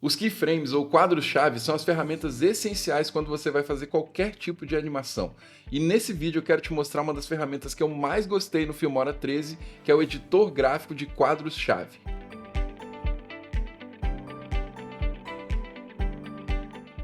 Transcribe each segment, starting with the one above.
Os keyframes ou quadros-chave são as ferramentas essenciais quando você vai fazer qualquer tipo de animação. E nesse vídeo eu quero te mostrar uma das ferramentas que eu mais gostei no Filmora 13, que é o editor gráfico de quadros-chave.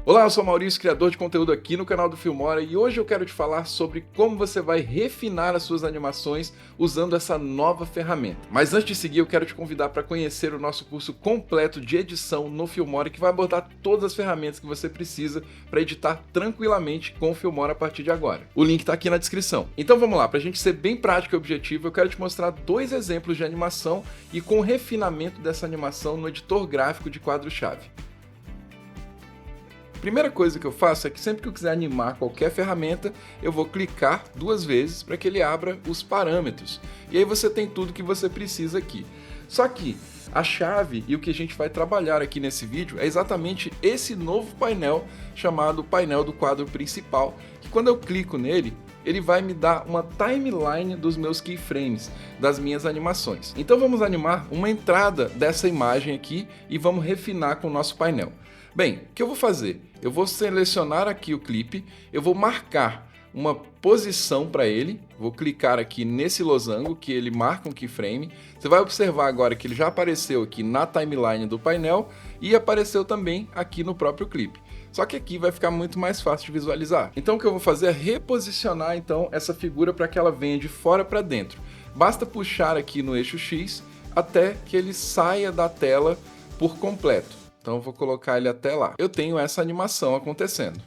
Olá, eu sou o Maurício, criador de conteúdo aqui no canal do Filmora, e hoje eu quero te falar sobre como você vai refinar as suas animações usando essa nova ferramenta. Mas antes de seguir, eu quero te convidar para conhecer o nosso curso completo de edição no Filmora, que vai abordar todas as ferramentas que você precisa para editar tranquilamente com o Filmora a partir de agora. O link está aqui na descrição. Então vamos lá, para a gente ser bem prático e objetivo, eu quero te mostrar dois exemplos de animação e com o refinamento dessa animação no editor gráfico de quadro-chave. A primeira coisa que eu faço é que sempre que eu quiser animar qualquer ferramenta, eu vou clicar duas vezes para que ele abra os parâmetros. E aí você tem tudo que você precisa aqui. Só que a chave e o que a gente vai trabalhar aqui nesse vídeo é exatamente esse novo painel chamado painel do quadro principal, que quando eu clico nele, ele vai me dar uma timeline dos meus keyframes, das minhas animações. Então vamos animar uma entrada dessa imagem aqui e vamos refinar com o nosso painel. Bem, o que eu vou fazer? Eu vou selecionar aqui o clipe, eu vou marcar uma posição para ele, vou clicar aqui nesse losango que ele marca um keyframe. Você vai observar agora que ele já apareceu aqui na timeline do painel e apareceu também aqui no próprio clipe. Só que aqui vai ficar muito mais fácil de visualizar. Então o que eu vou fazer é reposicionar então essa figura para que ela venha de fora para dentro. Basta puxar aqui no eixo X até que ele saia da tela por completo. Então eu vou colocar ele até lá. Eu tenho essa animação acontecendo.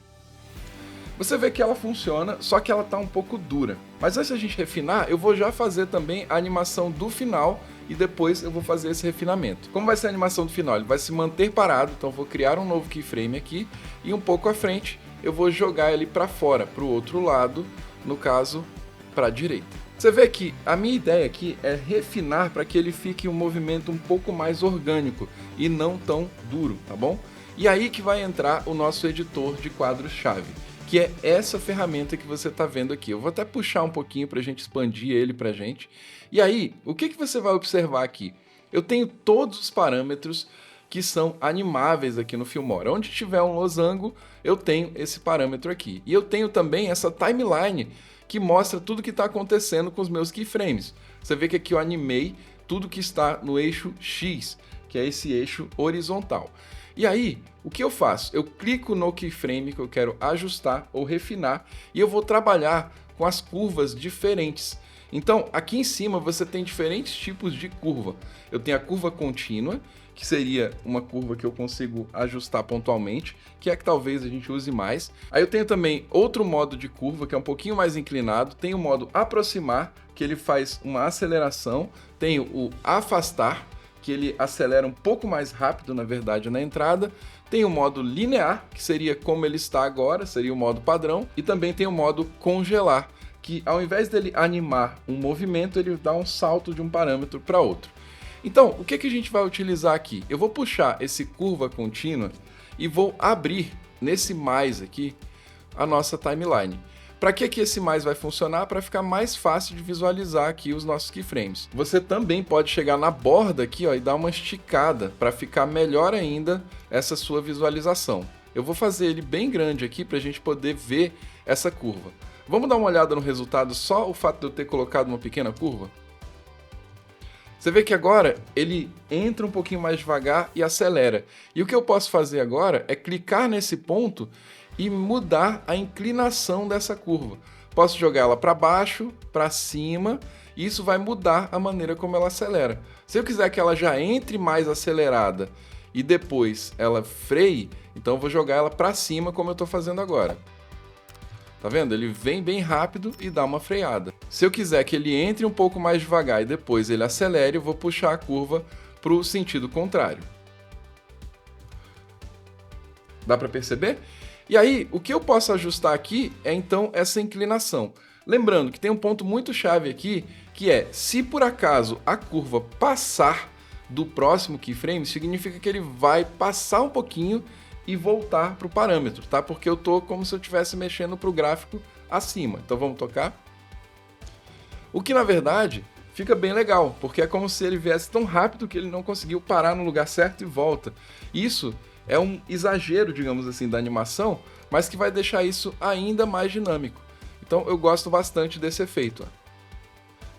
Você vê que ela funciona, só que ela está um pouco dura. Mas antes de a gente refinar, eu vou já fazer também a animação do final e depois eu vou fazer esse refinamento. Como vai ser a animação do final? Ele vai se manter parado, então eu vou criar um novo keyframe aqui e um pouco à frente eu vou jogar ele para fora, para o outro lado, no caso, para a direita. Você vê que a minha ideia aqui é refinar para que ele fique um movimento um pouco mais orgânico e não tão duro, tá bom? E aí que vai entrar o nosso editor de quadros-chave, que é essa ferramenta que você está vendo aqui. Eu vou até puxar um pouquinho para a gente expandir ele para a gente. E aí, o que você vai observar aqui? Eu tenho todos os parâmetros que são animáveis aqui no Filmora. Onde tiver um losango, eu tenho esse parâmetro aqui. E eu tenho também essa timeline que mostra tudo que está acontecendo com os meus keyframes. Você vê que aqui eu animei tudo que está no eixo X, que é esse eixo horizontal. E aí, o que eu faço? Eu clico no keyframe que eu quero ajustar ou refinar e eu vou trabalhar com as curvas diferentes. Então, aqui em cima você tem diferentes tipos de curva. Eu tenho a curva contínua, que seria uma curva que eu consigo ajustar pontualmente, que é que talvez a gente use mais. Aí eu tenho também outro modo de curva, que é um pouquinho mais inclinado. Tem o modo aproximar, que ele faz uma aceleração. Tenho o afastar, que ele acelera um pouco mais rápido, na verdade, na entrada. Tem o modo linear, que seria como ele está agora, seria o modo padrão. E também tem o modo congelar, que ao invés dele animar um movimento, ele dá um salto de um parâmetro para outro. Então, o que a gente vai utilizar aqui? Eu vou puxar esse curva contínua e vou abrir nesse mais aqui a nossa timeline. Para que esse mais vai funcionar? Para ficar mais fácil de visualizar aqui os nossos keyframes. Você também pode chegar na borda aqui, ó, e dar uma esticada para ficar melhor ainda essa sua visualização. Eu vou fazer ele bem grande aqui para a gente poder ver essa curva. Vamos dar uma olhada no resultado, só o fato de eu ter colocado uma pequena curva? Você vê que agora ele entra um pouquinho mais devagar e acelera. E o que eu posso fazer agora é clicar nesse ponto e mudar a inclinação dessa curva. Posso jogar ela para baixo, para cima, e isso vai mudar a maneira como ela acelera. Se eu quiser que ela já entre mais acelerada e depois ela freie, então eu vou jogar ela para cima como eu estou fazendo agora. Tá vendo? Ele vem bem rápido e dá uma freada. Se eu quiser que ele entre um pouco mais devagar e depois ele acelere, eu vou puxar a curva para o sentido contrário. Dá para perceber? E aí, o que eu posso ajustar aqui é então essa inclinação. Lembrando que tem um ponto muito chave aqui, que é, se por acaso a curva passar do próximo keyframe, significa que ele vai passar um pouquinho e voltar para o parâmetro, tá? Porque eu tô como se eu estivesse mexendo para o gráfico acima. Então vamos tocar? O que na verdade fica bem legal, porque é como se ele viesse tão rápido que ele não conseguiu parar no lugar certo e volta. Isso é um exagero, digamos assim, da animação, mas que vai deixar isso ainda mais dinâmico. Então eu gosto bastante desse efeito,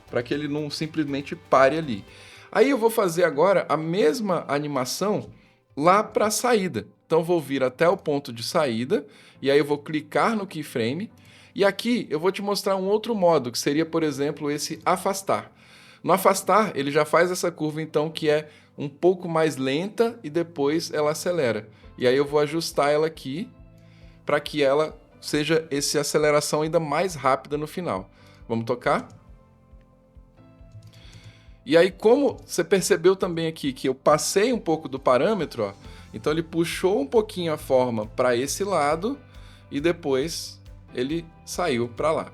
para que ele não simplesmente pare ali. Aí eu vou fazer agora a mesma animação lá para a saída. Então vou vir até o ponto de saída, e aí eu vou clicar no keyframe, e aqui eu vou te mostrar um outro modo, que seria, por exemplo, esse afastar. No afastar, ele já faz essa curva, então, que é um pouco mais lenta e depois ela acelera. E aí eu vou ajustar ela aqui para que ela seja essa aceleração ainda mais rápida no final. Vamos tocar? E aí, como você percebeu também aqui que eu passei um pouco do parâmetro, ó, então ele puxou um pouquinho a forma para esse lado e depois ele saiu para lá.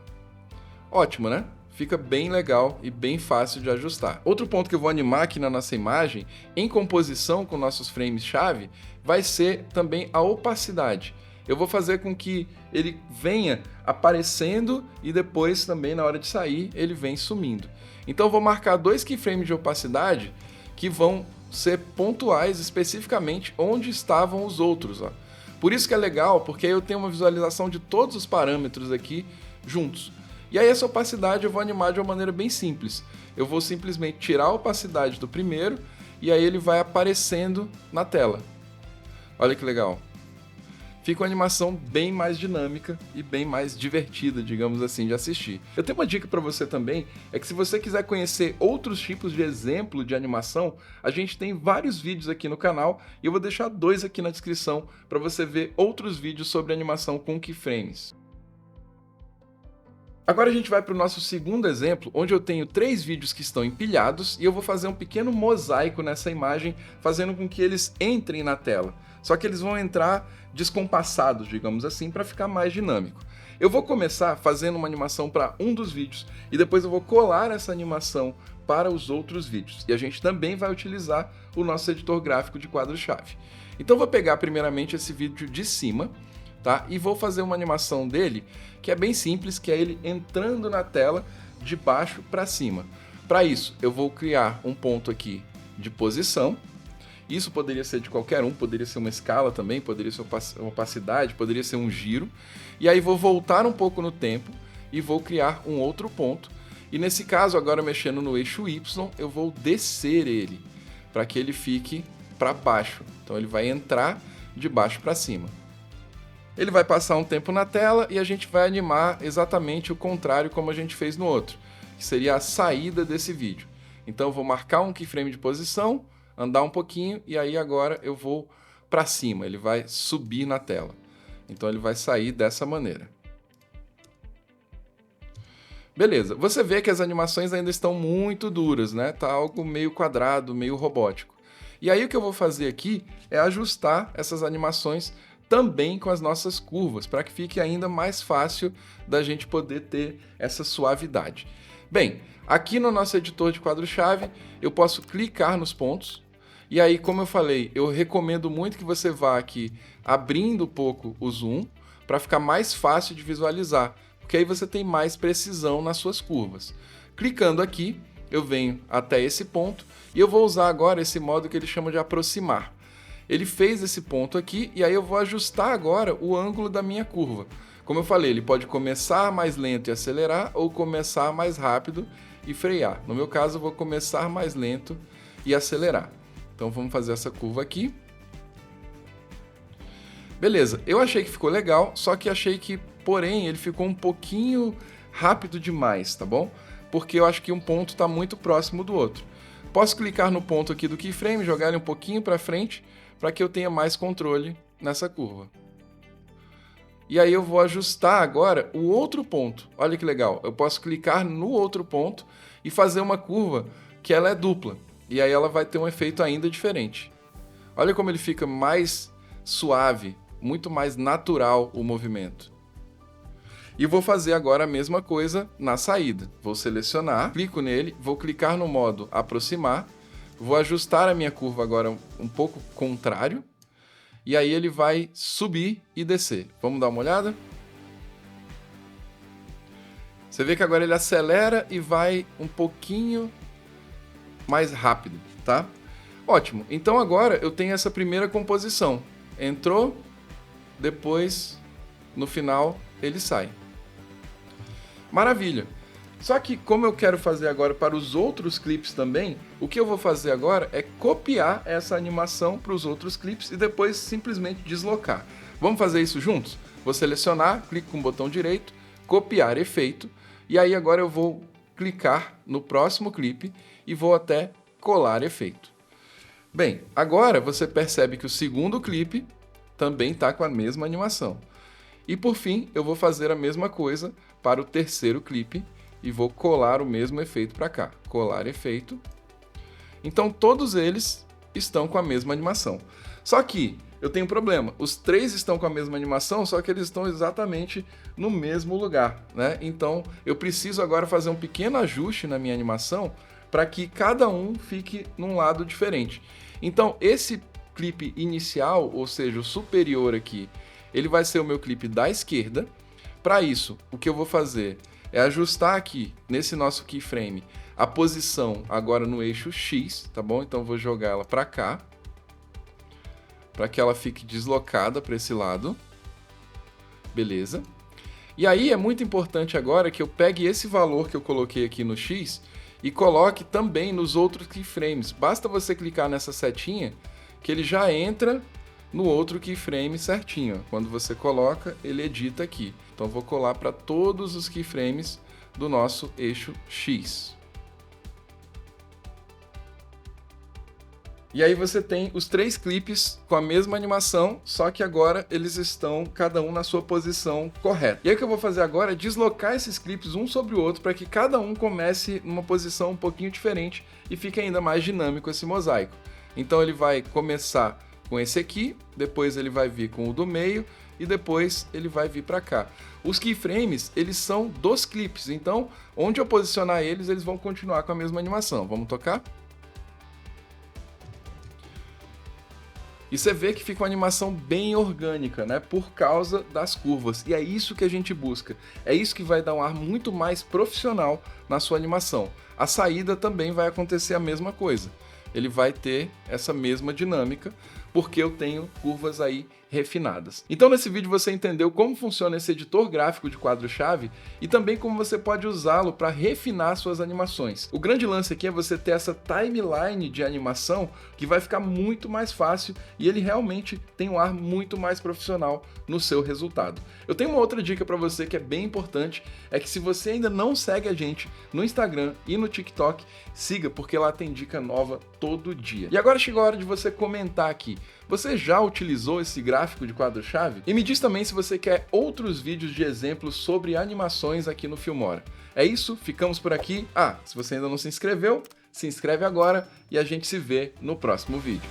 Ótimo, né? Fica bem legal e bem fácil de ajustar. Outro ponto que eu vou animar aqui na nossa imagem, em composição com nossos frames-chave, vai ser também a opacidade. Eu vou fazer com que ele venha aparecendo e depois também na hora de sair ele vem sumindo. Então eu vou marcar 2 keyframes de opacidade que vão ser pontuais especificamente onde estavam os outros. Ó. Por isso que é legal, porque aí eu tenho uma visualização de todos os parâmetros aqui juntos. E aí essa opacidade eu vou animar de uma maneira bem simples. Eu vou simplesmente tirar a opacidade do primeiro e aí ele vai aparecendo na tela. Olha que legal. Fica uma animação bem mais dinâmica e bem mais divertida, digamos assim, de assistir. Eu tenho uma dica para você também, é que se você quiser conhecer outros tipos de exemplo de animação, a gente tem vários vídeos aqui no canal e eu vou deixar 2 aqui na descrição para você ver outros vídeos sobre animação com keyframes. Agora a gente vai para o nosso segundo exemplo, onde eu tenho 3 vídeos que estão empilhados e eu vou fazer um pequeno mosaico nessa imagem, fazendo com que eles entrem na tela. Só que eles vão entrar descompassados, digamos assim, para ficar mais dinâmico. Eu vou começar fazendo uma animação para um dos vídeos e depois eu vou colar essa animação para os outros vídeos. E a gente também vai utilizar o nosso editor gráfico de quadro-chave. Então eu vou pegar primeiramente esse vídeo de cima, tá? E vou fazer uma animação dele que é bem simples, que é ele entrando na tela de baixo para cima. Para isso, eu vou criar um ponto aqui de posição. Isso poderia ser de qualquer um, poderia ser uma escala também, poderia ser uma opacidade, poderia ser um giro. E aí vou voltar um pouco no tempo e vou criar um outro ponto. E nesse caso, agora mexendo no eixo Y, eu vou descer ele para que ele fique para baixo. Então ele vai entrar de baixo para cima. Ele vai passar um tempo na tela e a gente vai animar exatamente o contrário como a gente fez no outro, que seria a saída desse vídeo. Então eu vou marcar um keyframe de posição, andar um pouquinho e aí agora eu vou para cima, ele vai subir na tela. Então ele vai sair dessa maneira. Beleza, você vê que as animações ainda estão muito duras, né? Tá algo meio quadrado, meio robótico. E aí o que eu vou fazer aqui é ajustar essas animações também com as nossas curvas, para que fique ainda mais fácil da gente poder ter essa suavidade. Bem, aqui no nosso editor de quadro-chave, eu posso clicar nos pontos, e aí, como eu falei, eu recomendo muito que você vá aqui abrindo um pouco o zoom, para ficar mais fácil de visualizar, porque aí você tem mais precisão nas suas curvas. Clicando aqui, eu venho até esse ponto, e eu vou usar agora esse modo que ele chama de aproximar. Ele fez esse ponto aqui e aí eu vou ajustar agora o ângulo da minha curva. Como eu falei, ele pode começar mais lento e acelerar ou começar mais rápido e frear. No meu caso, eu vou começar mais lento e acelerar. Então vamos fazer essa curva aqui. Beleza, eu achei que ficou legal, só que achei que, porém, ele ficou um pouquinho rápido demais, tá bom? Porque eu acho que um ponto está muito próximo do outro. Posso clicar no ponto aqui do keyframe, jogar ele um pouquinho para frente, para que eu tenha mais controle nessa curva. E aí eu vou ajustar agora o outro ponto. Olha que legal, eu posso clicar no outro ponto e fazer uma curva que ela é dupla. E aí ela vai ter um efeito ainda diferente. Olha como ele fica mais suave, muito mais natural o movimento. E vou fazer agora a mesma coisa na saída. Vou selecionar, clico nele, vou clicar no modo aproximar, vou ajustar a minha curva agora um pouco contrário, e aí ele vai subir e descer. Vamos dar uma olhada? Você vê que agora ele acelera e vai um pouquinho mais rápido, tá? Ótimo, então agora eu tenho essa primeira composição. entrou, depois no final ele sai. Maravilha! Só que como eu quero fazer agora para os outros clipes também, o que eu vou fazer agora é copiar essa animação para os outros clipes e depois simplesmente deslocar. Vamos fazer isso juntos? Vou selecionar, clico com o botão direito, copiar efeito, e aí agora eu vou clicar no próximo clipe e vou até colar efeito. Bem, agora você percebe que o segundo clipe também está com a mesma animação. E por fim, eu vou fazer a mesma coisa para o terceiro clipe e vou colar o mesmo efeito para cá. Colar efeito. Então todos eles estão com a mesma animação. Só que eu tenho um problema. Os três estão com a mesma animação, só que eles estão exatamente no mesmo lugar, né? Então eu preciso agora fazer um pequeno ajuste na minha animação para que cada um fique num lado diferente. Então esse clipe inicial, ou seja, o superior aqui, ele vai ser o meu clipe da esquerda. Para isso, o que eu vou fazer é ajustar aqui, nesse nosso keyframe, a posição agora no eixo X, tá bom? Então eu vou jogar ela para cá, para que ela fique deslocada para esse lado. Beleza. E aí é muito importante agora que eu pegue esse valor que eu coloquei aqui no X e coloque também nos outros keyframes. Basta você clicar nessa setinha que ele já entra no outro keyframe certinho. Quando você coloca, ele edita aqui. Então eu vou colar para todos os keyframes do nosso eixo X. E aí você tem os três clipes com a mesma animação, só que agora eles estão cada um na sua posição correta. E aí o que eu vou fazer agora é deslocar esses clipes um sobre o outro para que cada um comece numa posição um pouquinho diferente e fique ainda mais dinâmico esse mosaico. Então ele vai começar com esse aqui, depois ele vai vir com o do meio e depois ele vai vir para cá. Os keyframes, eles são dos clipes, então onde eu posicionar eles, eles vão continuar com a mesma animação. Vamos tocar? E você vê que fica uma animação bem orgânica, né? Por causa das curvas. E é isso que a gente busca. É isso que vai dar um ar muito mais profissional na sua animação. A saída também vai acontecer a mesma coisa. Ele vai ter essa mesma dinâmica, porque eu tenho curvas aí refinadas. Então nesse vídeo você entendeu como funciona esse editor gráfico de quadro-chave e também como você pode usá-lo para refinar suas animações. O grande lance aqui é você ter essa timeline de animação que vai ficar muito mais fácil e ele realmente tem um ar muito mais profissional no seu resultado. Eu tenho uma outra dica para você que é bem importante, é que se você ainda não segue a gente no Instagram e no TikTok, siga, porque lá tem dica nova todo dia. E agora chegou a hora de você comentar aqui. Você já utilizou esse gráfico de quadro-chave? E me diz também se você quer outros vídeos de exemplos sobre animações aqui no Filmora. É isso, ficamos por aqui. Se você ainda não se inscreveu, se inscreve agora e a gente se vê no próximo vídeo.